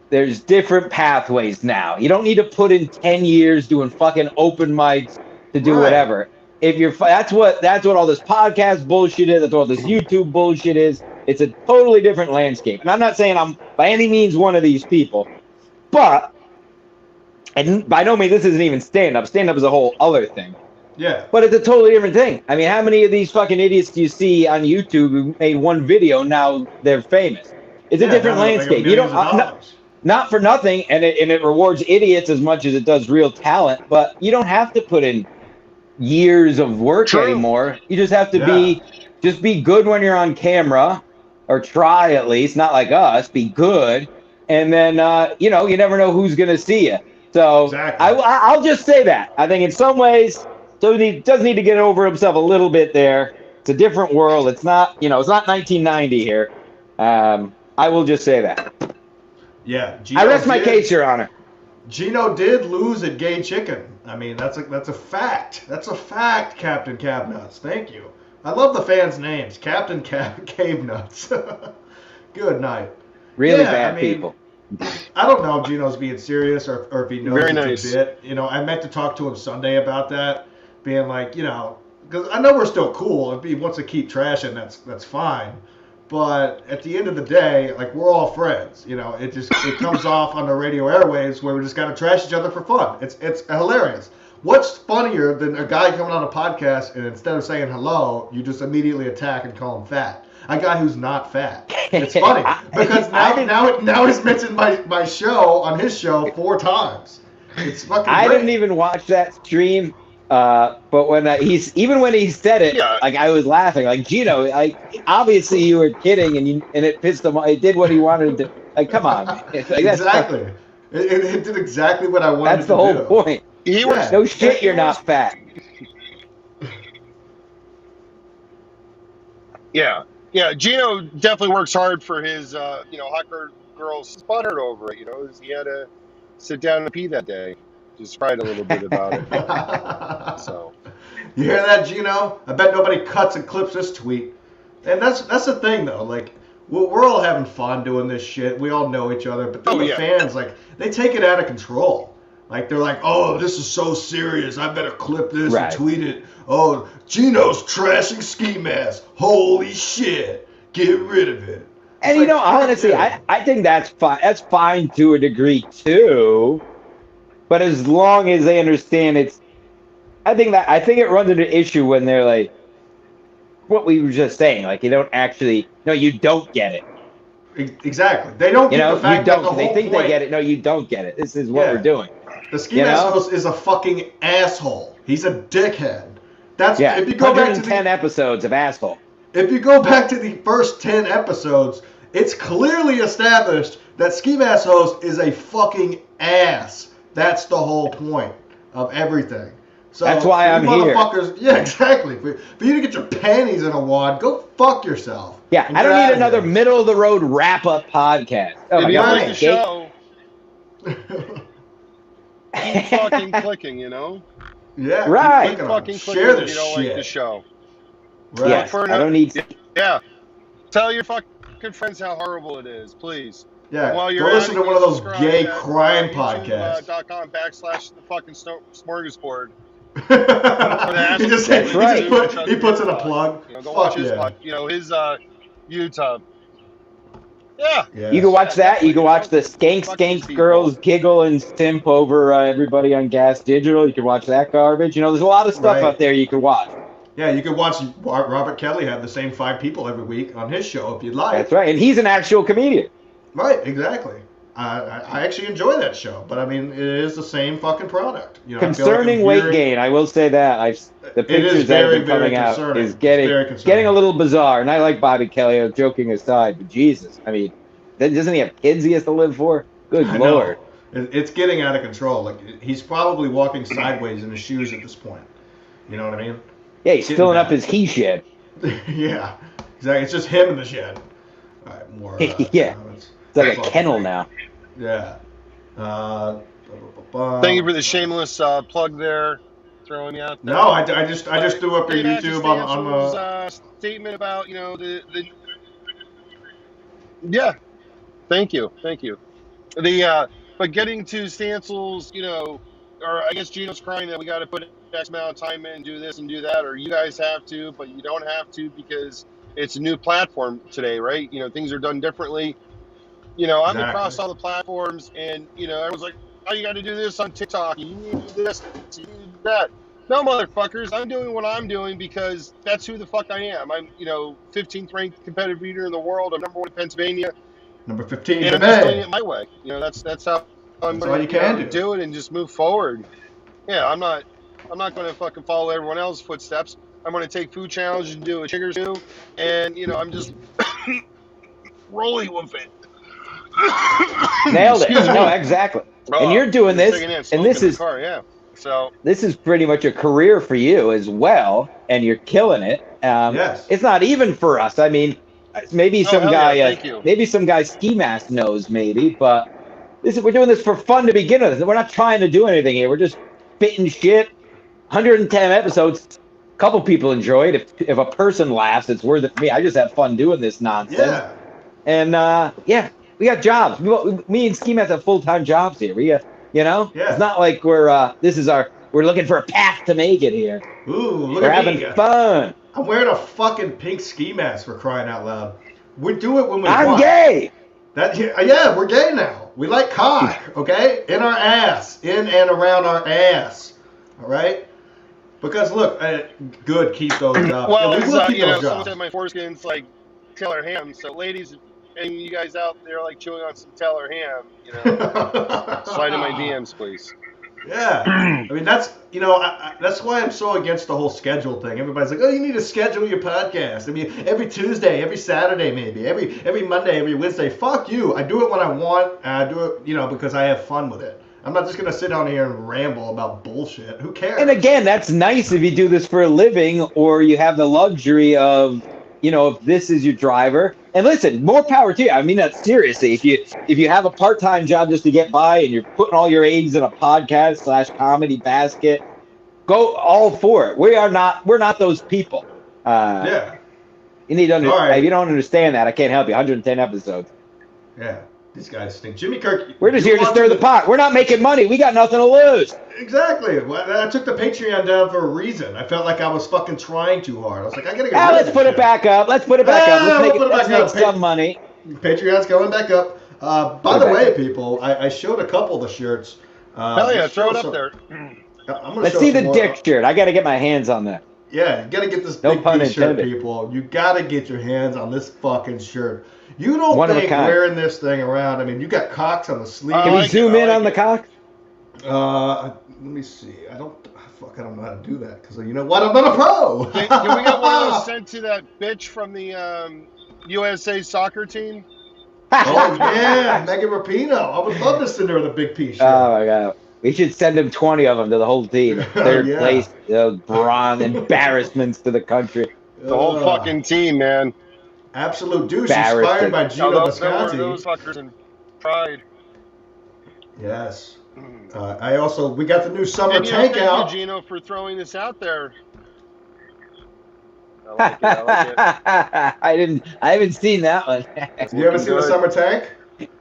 there's different pathways now. You don't need to put in 10 years doing fucking open mics to do whatever. That's what all this podcast bullshit is. That's what all this YouTube bullshit is. It's a totally different landscape. And I'm not saying I'm by any means one of these people, but and by no means this isn't even stand-up. Stand-up is a whole other thing. Yeah. But it's a totally different thing. I mean, how many of these fucking idiots do you see on YouTube who made one video now they're famous? It's a different landscape. You don't. Not for nothing, and it rewards idiots as much as it does real talent. But you don't have to put in years of work anymore. You just have to be good when you're on camera, or try at least. Not like us, be good, and then you never know who's gonna see you. So I'll just say that. I think in some ways, so he does need to get over himself a little bit there. It's a different world. It's not it's not 1990 here. I will just say that. Yeah, Geno I rest my case, Your Honor. Geno did lose at Gay Chicken. I mean, that's a fact. That's a fact, Captain Cabnuts. Thank you. I love the fans' names, Captain Cave Nuts. Good night. Really bad people. I don't know if Geno's being serious or if he knows it's a bit. I meant to talk to him Sunday about that, being like, because I know we're still cool. If he wants to keep trashing, that's fine. But at the end of the day, like, we're all friends. It comes off on the radio airwaves where we just gotta trash each other for fun. It's hilarious. What's funnier than a guy coming on a podcast and instead of saying hello, you just immediately attack and call him fat? A guy who's not fat. It's funny because now he's mentioned my show on his show 4 times. It's fucking great. I didn't even watch that stream. But when when he said it, like, I was laughing. Like, Geno, obviously you were kidding, and it pissed him off. It did what he wanted to. Like, come on, man. Exactly. It did exactly what I wanted to do. That's the whole point. No shit, you're not fat. Yeah. Geno definitely works hard for his, hot girls butthurt over it. He had to sit down and pee that day. Just cried a little bit about it. So, you hear that, Geno? I bet nobody cuts and clips this tweet. And that's the thing, though. Like, we're all having fun doing this shit. We all know each other, but then the fans, like, they take it out of control. Like, they're like, oh, this is so serious. I better clip this and tweet it. Oh, Geno's trashing Ski Mask. Holy shit. Get rid of it. And, honestly, I think that's fine. That's fine to a degree, too. But as long as they understand I think it runs into issue when they're like, what we were just saying, like, you don't actually, no, you don't get it. Exactly. They don't get the fact that the whole they think point, they get it. No, you don't get it. This is what we're doing. The Ski Mask host is a fucking asshole. He's a dickhead. That's if you go back to 10 episodes of asshole. If you go back to the first 10 episodes, it's clearly established that Ski Mask host is a fucking ass. That's the whole point of everything. So That's why you I'm here. motherfuckers, yeah, exactly. For you to get your panties in a wad, go fuck yourself. Yeah, and I get don't out need of another here. middle of the road wrap up podcast. Oh If my you god, like right. the show, keep fucking yeah, clicking, Right. keep Keep clicking on fucking them. clicking Share if the you don't like the shit. show. Right. Yes, For I don't need. Yeah. Tell your fucking friends how horrible it is, please. Yeah, And while go you're listen at it, to one of those subscribe gay at, crime podcasts. YouTube.com/the fucking smorgasbord. he just That's right. he puts in a plug. Go watch Fuck his yeah. his YouTube. Yeah. Yes. You can watch that. You definitely, can watch the Fuck these skanks people. girls giggle and simp over everybody on Gas Digital. You can watch that garbage. There's a lot of stuff Right. out there you can watch. Yeah, you can watch Robert Kelly have the same 5 people every week on his show if you'd like. That's right, and he's an actual comedian. Right, exactly. I actually enjoy that show, but I mean, it is the same fucking product. I feel like Concerning I'm weight hearing- gain, I will say that the It is pictures that have very, been coming very out concerning. is It's very concerning. getting a little bizarre. And I like Bobby Kelly, joking aside, but Jesus, I mean, doesn't he have kids he has to live for? Good I know. Lord. It's getting out of control. Like he's probably walking sideways in his shoes at this point. You know what I mean? Yeah, he's Getting filling up bad. his he shed. Yeah, exactly. It's just him in the shed. All right, more. Yeah. It's like a kennel now. Yeah. Thank you for the shameless plug there, throwing me out there. No, I just threw up your Jim YouTube on the. Stancil's, statement about the. Yeah, thank you. But getting to Stancil's, or I guess Geno's crying that we got to put X amount of time in and do this and do that, or you guys have to, but you don't have to because it's a new platform today, right? Things are done differently. I'm Exactly. across all the platforms, and everyone's like, "Oh, you got to do this on TikTok. You need to do this. You need to do that." No, motherfuckers, I'm doing what I'm doing because that's who the fuck I am. I'm, 15th ranked competitive leader in the world. I'm number 1 in Pennsylvania. Number 15 And I'm just doing it my way. That's how I'm That's all you going can to do it and just move forward. Yeah, I'm not going to fucking follow everyone else's footsteps. I'm going to take food challenge and do a Chiger too, and I'm just rolling with it. Nailed it. Excuse me. No, exactly. Oh, and you're doing this, taking in and smoke this in the is car, yeah. So this is pretty much a career for you as well, and you're killing it. Yes. It's not even for us. I mean, maybe some hell guy, yeah, thank you. maybe some guy ski mask knows, maybe, but we're doing this for fun to begin with. We're not trying to do anything here. We're just spitting shit. 110 episodes. A couple people enjoyed. If a person laughs, it's worth it for me. I just have fun doing this nonsense. Yeah. And yeah, we got jobs. Me and Ski Mask have full-time jobs here. We got, Yeah. it's not like we're looking for a path to make it here. Ooh, look We're at having me. fun. I'm wearing a fucking pink ski mask for crying out loud. We do it when we I'm want. gay. Yeah, we're gay now. We like cock, okay? In our ass. In and around our ass. All right? Because look, good, keep those jobs. well, Yeah, we will keep those someone jobs. said my foreskin's like Taylor ham. So ladies, and you guys out there like chewing on some Taylor ham, slide in my DMs, please. Yeah, I mean that's that's why I'm so against the whole schedule thing. Everybody's like, oh, you need to schedule your podcast. I mean, every Tuesday, every Saturday, maybe every Monday, every Wednesday. Fuck you. I do it when I want. And I do it, because I have fun with it. I'm not just gonna sit down here and ramble about bullshit. Who cares? And again, that's nice if you do this for a living or you have the luxury of, if this is your driver. And listen, more power to you. I mean that seriously. If you have a part-time job just to get by and you're putting all your eggs in a podcast/comedy basket, go all for it. We're not those people. Yeah. You need to All right. If you don't understand that, I can't help you. 110 episodes. Yeah. These guys stink. Jimmy Kirk. We're just you here to want stir the pot. We're not making money. We got nothing to lose. Exactly. Well, I took the Patreon down for a reason. I felt like I was fucking trying too hard. I was like, I gotta get rid of Let's this put it shit. back up. Let's put it back up. Let's make some money. Patreon's going back up. By the way, people, I showed a couple of the shirts. Hell yeah, let's throw show it up some- there. I'm gonna Let's show see some the more. dick shirt. I got to get my hands on that. Yeah, you gotta get this No big pun shirt, intended. people. You gotta get your hands on this fucking shirt. You don't One of a think kind. wearing this thing around, I mean, you got cocks on the sleeve. Can we zoom in on the cock? Let me see. I don't know how to do that because you know what? I'm not a pro. Can we get one of those sent to that bitch from the USA soccer team? Oh yeah, Megan Rapinoe. I would love to send her with a big piece. Oh my god. We should send him 20 of them to the whole team. Third Yeah. place, bronze, embarrassments to the country. The whole fucking team, man. Absolute douche. Embarrassing. Inspired by Geno Those Bisconte. fuckers in pride. Yes. We got the new summer And, tank thank out. you, Geno, for throwing this out there. I like it. I like it. I haven't seen that one. You haven't seen the summer tank?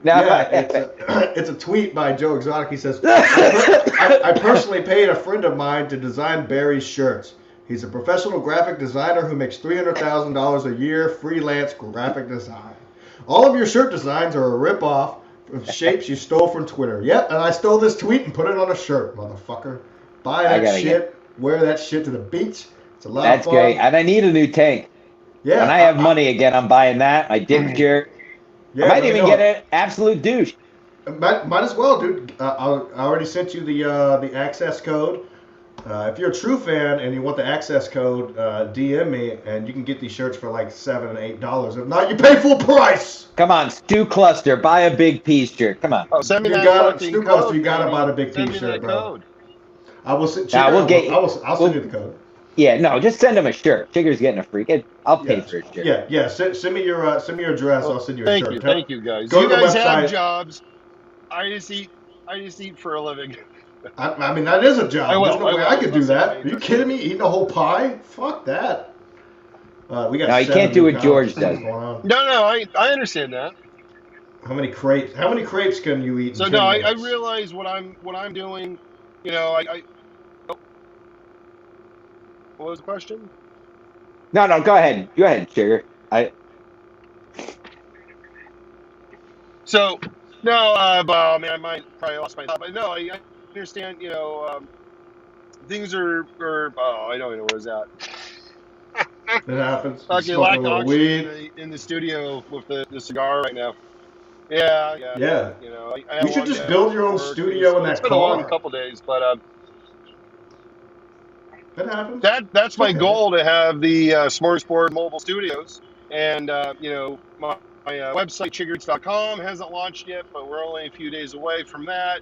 No. Yeah, it's a tweet by Joe Exotic. He says, I personally paid a friend of mine to design Barry's shirts. He's a professional graphic designer who makes $300,000 a year freelance graphic design. All of your shirt designs are a rip-off of shapes you stole from Twitter. Yep, and I stole this tweet and put it on a shirt, motherfucker. Buy that shit, wear that shit to the beach. It's a lot of fun. That's great. And I need a new tank. Yeah. When I have money again, I'm buying that. My dick shirt. Yeah, I might even get an absolute douche. Might as well, dude. I already sent you the access code. If you're a true fan and you want the access code, DM me and you can get these shirts for like $7 and $8. If not, you pay full price. Come on, Stu Cluster, buy a big piece shirt. Come on. Oh, send me You that got fucking Stu code, Cluster, you gotta baby. buy the big Send me t-shirt, that bro. code. I will send. I'll send you the code. Yeah, no, just send him a shirt. Chiger's getting a freak. I'll pay for his shirt. Yeah. Send me your address. I'll send you a shirt. Thank you, guys. Go You to the guys website. have jobs. I just eat for a living. I mean, that is a job. There's no way I could do that. Are you kidding me? Eating a whole pie? Fuck that. We got. No, you can't do what George does. No, I understand that. How many crepes can you eat? So no, I realize what I'm doing. You know, what was the question? No, go ahead. Go ahead, Chiger. So, no, well, I mean, I might probably lost my thought, but no, I understand, you know, things are, oh, I don't even know where it's at. It happens. Fucking lack of oxygen in the studio with the cigar right now. Yeah. You know, you should just build your own studio in that car. It's been a long couple days, but that happens. That's my goal, to have the Smorgasbord mobile studios, and you know, my website chigerits.com hasn't launched yet, but we're only a few days away from that.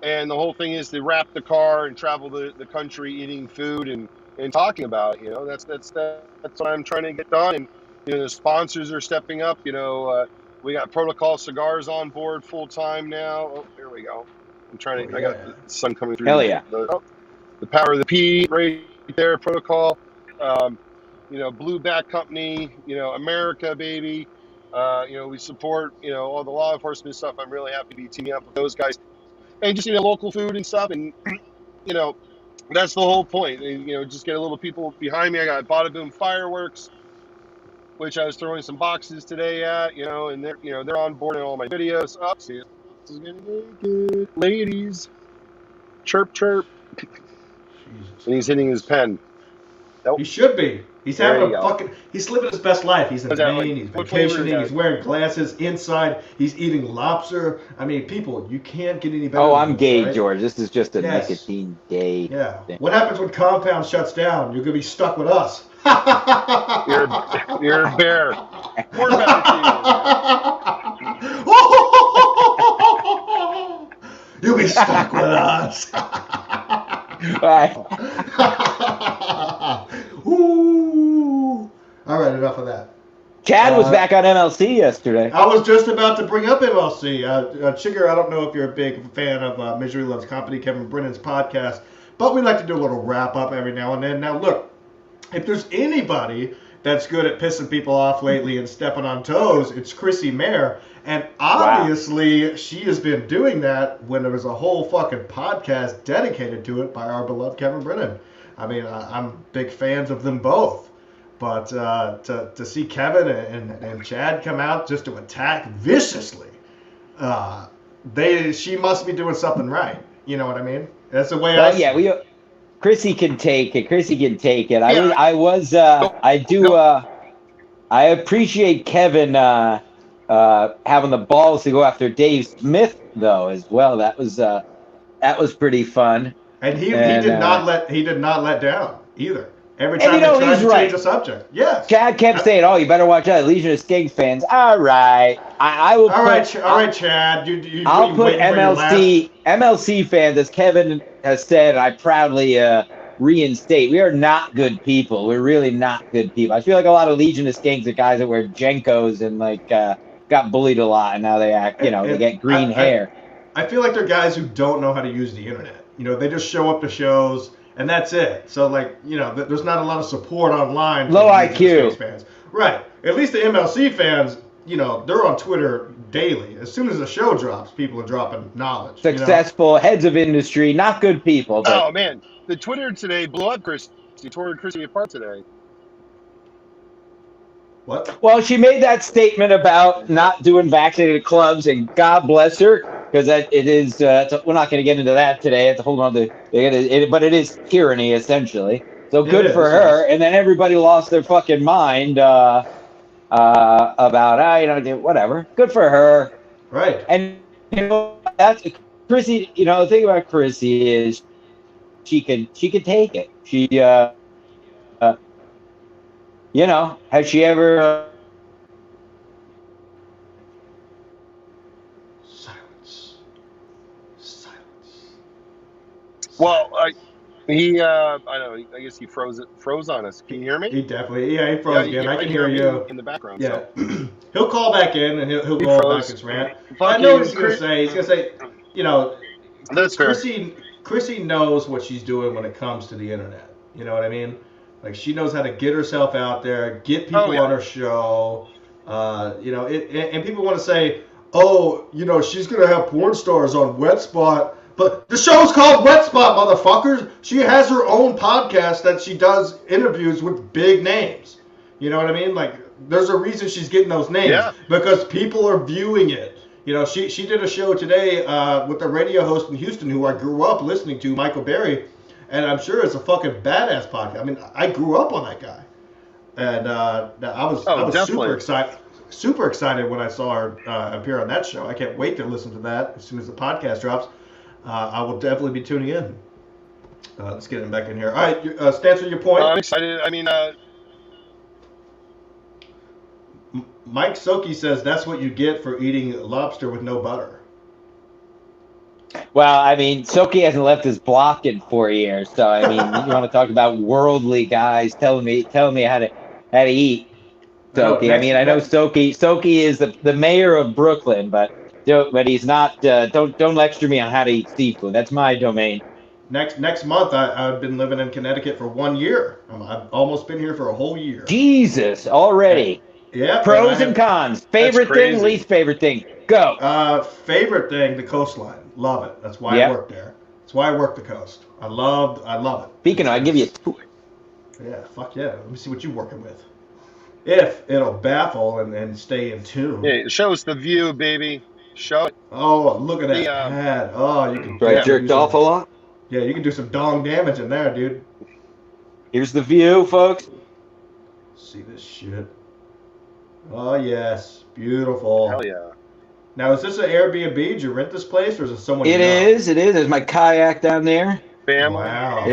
And the whole thing is to wrap the car and travel the country eating food and talking about it. You know, that's what I'm trying to get done. And you know, the sponsors are stepping up. You know, we got Protocol Cigars on board full time now. Oh, here we go. I'm trying to. I got the sun coming through. Hell yeah. The Power of the P right there. Protocol. You know, Blue Bat Company. You know, America, baby. You know, we support, you know, all the law enforcement stuff. I'm really happy to be teaming up with those guys. And just, you know, local food and stuff. And, you know, that's the whole point. And, you know, just get a little people behind me. I got Bada Boom Fireworks, which I was throwing some boxes today at, you know, and they're on board in all my videos. Oh, see, this is going to be good. Ladies, chirp, chirp. Jesus. And he's hitting his pen. Nope. He should be. He's he's living his best life. He's in Maine, he's vacationing, he's wearing glasses inside, he's eating lobster. I mean, people, you can't get any better. Oh, I'm gay, right? George. This is just a nicotine gay. Yeah. What happens when Compound shuts down? You're going to be stuck with us. You're a bear. We're better to You'll be stuck with us. Ooh. All right, enough of that. Chad was back on MLC yesterday. I was just about to bring up MLC. Chiger, I don't know if you're a big fan of Misery Loves Company, Kevin Brennan's podcast, but we like to do a little wrap-up every now and then. Now, look, if there's anybody that's good at pissing people off lately and stepping on toes, it's Chrissy Mayer. And obviously, she has been doing that when there was a whole fucking podcast dedicated to it by our beloved Kevin Brennan. I mean, I'm big fans of them both. But to see Kevin and Chad come out just to attack viciously, she must be doing something right. You know what I mean? That's the way Chrissy can take it. Chrissy can take it. Yeah. I appreciate Kevin having the balls to go after Dave Smith though as well. That was pretty fun. And he did not let down either. every And time they try he's to right. change the subject. Yes. Chad kept saying, "Oh, you better watch out, Legion of Skanks fans." All right, I will. All right, Chad. I'll you put waiting for your last? MLC fans, as Kevin has said. I proudly reinstate. We are not good people. We're really not good people. I feel like a lot of Legion of Skanks are guys that wear Jenkos and got bullied a lot, and now they act. They get green hair. I feel like they're guys who don't know how to use the internet. They just show up to shows and that's it. So there's not a lot of support online. Low IQ fans, right? At least the MLC fans, they're on Twitter daily. As soon as the show drops, people are dropping knowledge. Successful heads of industry, not good people. But... Oh man, the Twitter today blew up. Christy tore Christy apart today. What? Well, she made that statement about not doing vaccinated clubs, and God bless her, because it is. We're not going to get into that today. It's a whole other. But it is tyranny essentially. So good for her. And then everybody lost their fucking mind about whatever. Good for her. Right. And that's Chrissy. The thing about Chrissy is she can take it. She has she ever? Silence. Well, I know. I guess he froze on us. Can you hear me? He definitely, he froze again. I can hear you in the background. Yeah, So. He'll call back in and he'll go back his rant. I know what he's gonna say. He's gonna say, That's fair. Chrissy knows what she's doing when it comes to the internet. You know what I mean? Like she knows how to get herself out there, get people on her show. And people want to say, oh, she's gonna have porn stars on Wet Spot. But the show's called Wet Spot, motherfuckers. She has her own podcast that she does interviews with big names. You know what I mean? Like, there's a reason she's getting those names because people are viewing it. She did a show today with a radio host in Houston who I grew up listening to, Michael Berry, and I'm sure it's a fucking badass podcast. I mean, I grew up on that guy, and I was super excited when I saw her appear on that show. I can't wait to listen to that as soon as the podcast drops. I will definitely be tuning in. Let's get him back in here. All right, Stancil, your point. I'm excited. I mean, Mike Soki says that's what you get for eating lobster with no butter. Well, I mean, Soki hasn't left his block in 4 years, so I mean, you want to talk about worldly guys telling me how to eat. Soki. I know Soki is the mayor of Brooklyn, but he's not. Don't lecture me on how to eat seafood. That's my domain. Next month, I've been living in Connecticut for 1 year. I've almost been here for a whole year. Jesus, already. Yeah. Pros and cons. Favorite thing, least favorite thing. Go. Favorite thing, the coastline. Love it. That's why I work there. That's why I work the coast. I love it. Speaking of, I'll give you a tour. Yeah, fuck yeah. Let me see what you're working with. If it'll baffle and stay in tune. Yeah, show us the view, baby. Show it. Oh, look at that pad. Oh, you can. I jerked off a lot. Yeah, you can do some dong damage in there, dude. Here's the view, folks. See this shit. Oh yes, beautiful. Hell yeah. Now, is this an Airbnb? Did you rent this place, or is it someone? It is. There's my kayak down there. Family. Wow.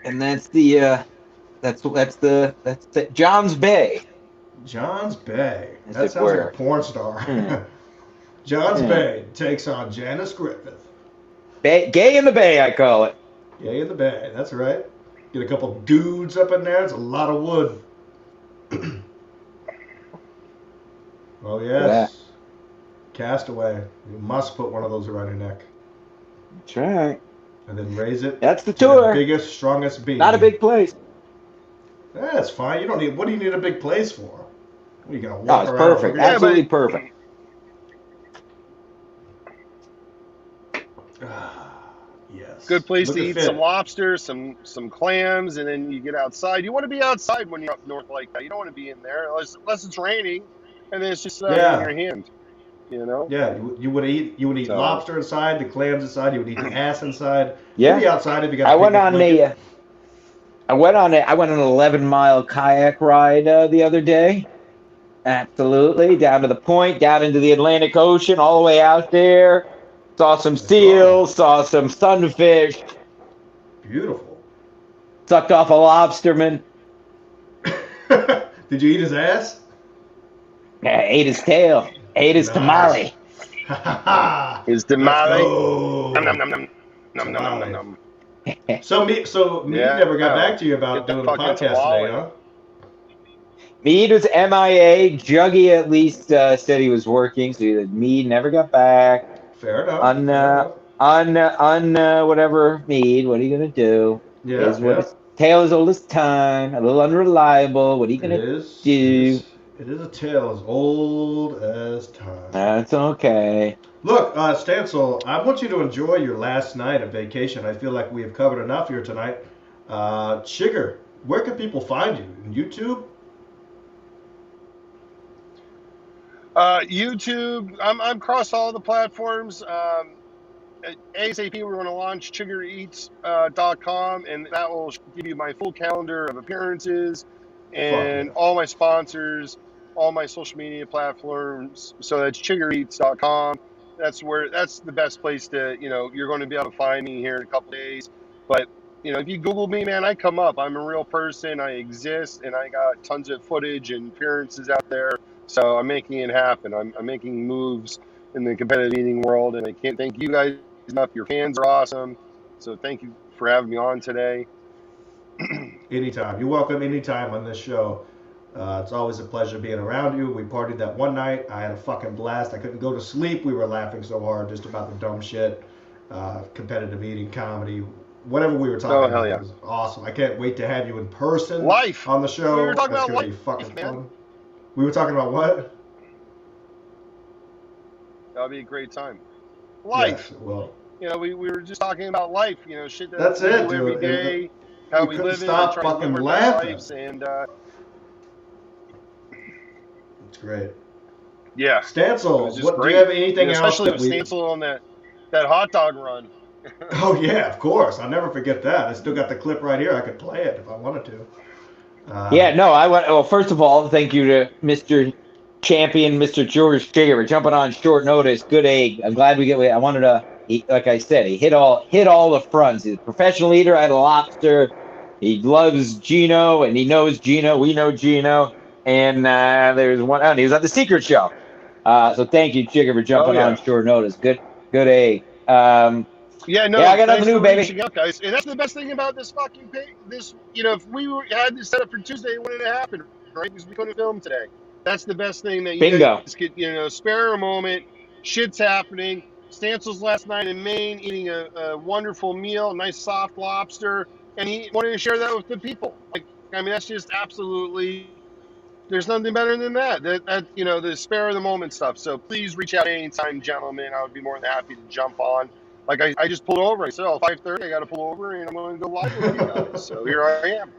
That's the John's Bay. John's Bay. That sounds like a porn star. John's Bay takes on Janice Griffith. Gay in the Bay, I call it. Gay in the Bay. That's right. Get a couple dudes up in there. It's a lot of wood. Oh yes. Yeah. Castaway. You must put one of those around your neck. That's right. And then raise it. That's the tour. The biggest, strongest beam. Not a big place. That's fine. You don't need. What do you need a big place for? Are you gonna walk around? Perfect. Absolutely perfect. Yes. Good place to eat some lobster, some clams, and then you get outside. You want to be outside when you're up north like that. You don't want to be in there unless it's raining, and then it's just in your hand. Yeah, you would eat lobster inside, the clams inside. You would eat the ass inside. Yeah. Maybe outside if you got. I went on an 11-mile kayak ride the other day. Absolutely, down to the point, down into the Atlantic Ocean, all the way out there. Saw some seals, saw some sunfish. Beautiful. Sucked off a lobsterman. Did you eat his ass? Yeah, ate his tail. Ate his tamale. His Let's tamale. go. Nom, nom, nom, nom. Nom, nom, nom, Tamale. nom. So me Yeah. never got back to you about Get the doing the fucking podcast today, tamale. huh? Mead was MIA. Juggy at least said he was working, so Mead never got back. Fair enough. Whatever Mead. What are you gonna do? Yeah. His tale as old as time. A little unreliable. What are you It gonna is. do? It is a tale as old as time. That's okay. Look, Stancil, I want you to enjoy your last night of vacation. I feel like we have covered enough here tonight. Chiger, where can people find you? YouTube? YouTube. I'm across all the platforms. ASAP, we're going to launch ChigerEats.com, and that will give you my full calendar of appearances and all my sponsors, all my social media platforms. So that's ChigerEats.com. That's the best place to, you're going to be able to find me here in a couple days. But, if you Google me, man, I come up. I'm a real person. I exist, and I got tons of footage and appearances out there. So I'm making it happen. I'm making moves in the competitive eating world, and I can't thank you guys enough. Your fans are awesome. So thank you for having me on today. Anytime. You're welcome anytime on this show. It's always a pleasure being around you. We partied that one night. I had a fucking blast. I couldn't go to sleep. We were laughing so hard just about the dumb shit. Competitive eating, comedy, whatever we were talking about. Yeah. It was awesome. I can't wait to have you in person Life on the show. We were talking That's about gonna life, be fucking man. fun. We were talking about what? That'll be a great time. Life. Yes, well, we were just talking about life. Shit that that's we it, do every dude. day, how we couldn't live it, stop and try to fucking live our best laughing. lives, and it's great. yeah. Stancil, Just what, do great. you have anything else? Especially with Stancil on that hot dog run. Oh yeah, of course. I'll never forget that. I still got the clip right here. I could play it if I wanted to. Well, first of all, thank you to Mr. Champion, Mr. George Chiger, for jumping on short notice. Good egg. I'm glad I wanted to. Like I said, he hit all the fronts. He's a professional eater at Lobster. He loves Geno, and he knows Geno. We know Geno. And there's one. And he was at the Secret Show. So thank you, Chiger, for jumping on short notice. Good egg. I got nothing new, baby. Out, guys. And that's the best thing about this fucking page. If we had this set up for Tuesday, it wouldn't have happened, right? Because we couldn't film today. That's the best thing that you guys could, spare a moment. Shit's happening. Stancil's last night in Maine eating a wonderful meal, a nice soft lobster, and he wanted to share that with the people. That's just absolutely. There's nothing better than that. The spare of the moment stuff. So please reach out anytime, gentlemen. I would be more than happy to jump on. I just pulled over. I said, 5:30, I got to pull over, and I'm going to go live with you guys. So here I am.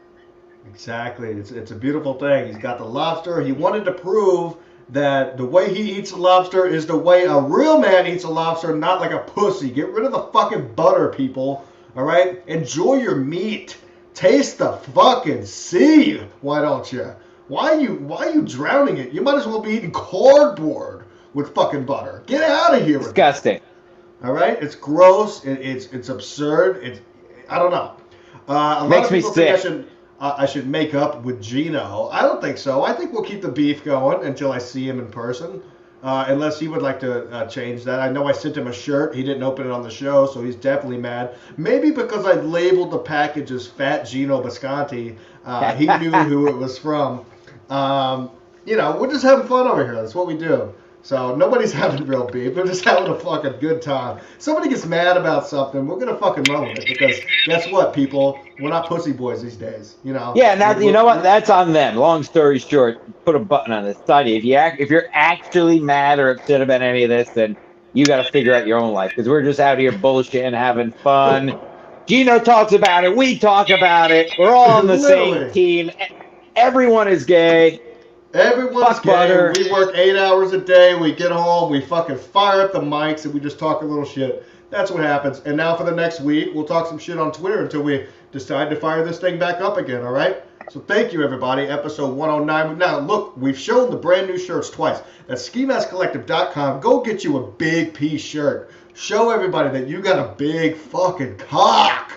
Exactly. It's a beautiful thing. He's got the lobster. He wanted to prove that the way he eats a lobster is the way a real man eats a lobster, not like a pussy. Get rid of the fucking butter, people. All right? Enjoy your meat. Taste the fucking sea. Why don't you? Why are you drowning it? You might as well be eating cardboard with fucking butter. Get out of here. Disgusting. All right? It's gross. It's absurd. I don't know. Makes me sick. I should make up with Geno. I don't think so. I think we'll keep the beef going until I see him in person. Unless he would like to change that. I know I sent him a shirt. He didn't open it on the show, so he's definitely mad. Maybe because I labeled the package as Fat Geno Bisconte. He knew who it was from. We're just having fun over here. That's what we do. So nobody's having real beef. We're just having a fucking good time. Somebody gets mad about something, we're going to fucking run with it. Because guess what, people? We're not pussy boys these days. Yeah, now, you know what? That's on them. Long story short, put a button on the side. If you're actually mad or upset about any of this, then you got to figure out your own life. Because we're just out here bullshitting, having fun. Geno talks about it. We talk about it. We're all on the same team. Everyone is gay. Everyone's gay. Butter. We work 8 hours a day. We get home. We fucking fire up the mics and we just talk a little shit. That's what happens. And now for the next week, we'll talk some shit on Twitter until we decide to fire this thing back up again, all right? So thank you, everybody. Episode 109. Now, look, we've shown the brand new shirts twice. That's skimaskcollective.com. Go get you a big piece shirt. Show everybody that you got a big fucking cock.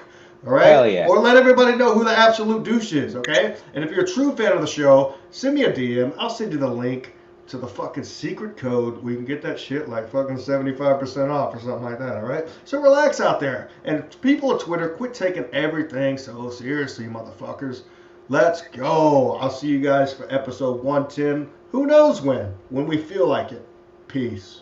All right? Hell yeah. Or let everybody know who the absolute douche is, okay? And if you're a true fan of the show, send me a DM. I'll send you the link to the fucking secret code. We can get that shit like fucking 75% off or something like that, all right? So relax out there. And people at Twitter, quit taking everything so seriously, motherfuckers. Let's go. I'll see you guys for episode 110. Who knows when we feel like it. Peace.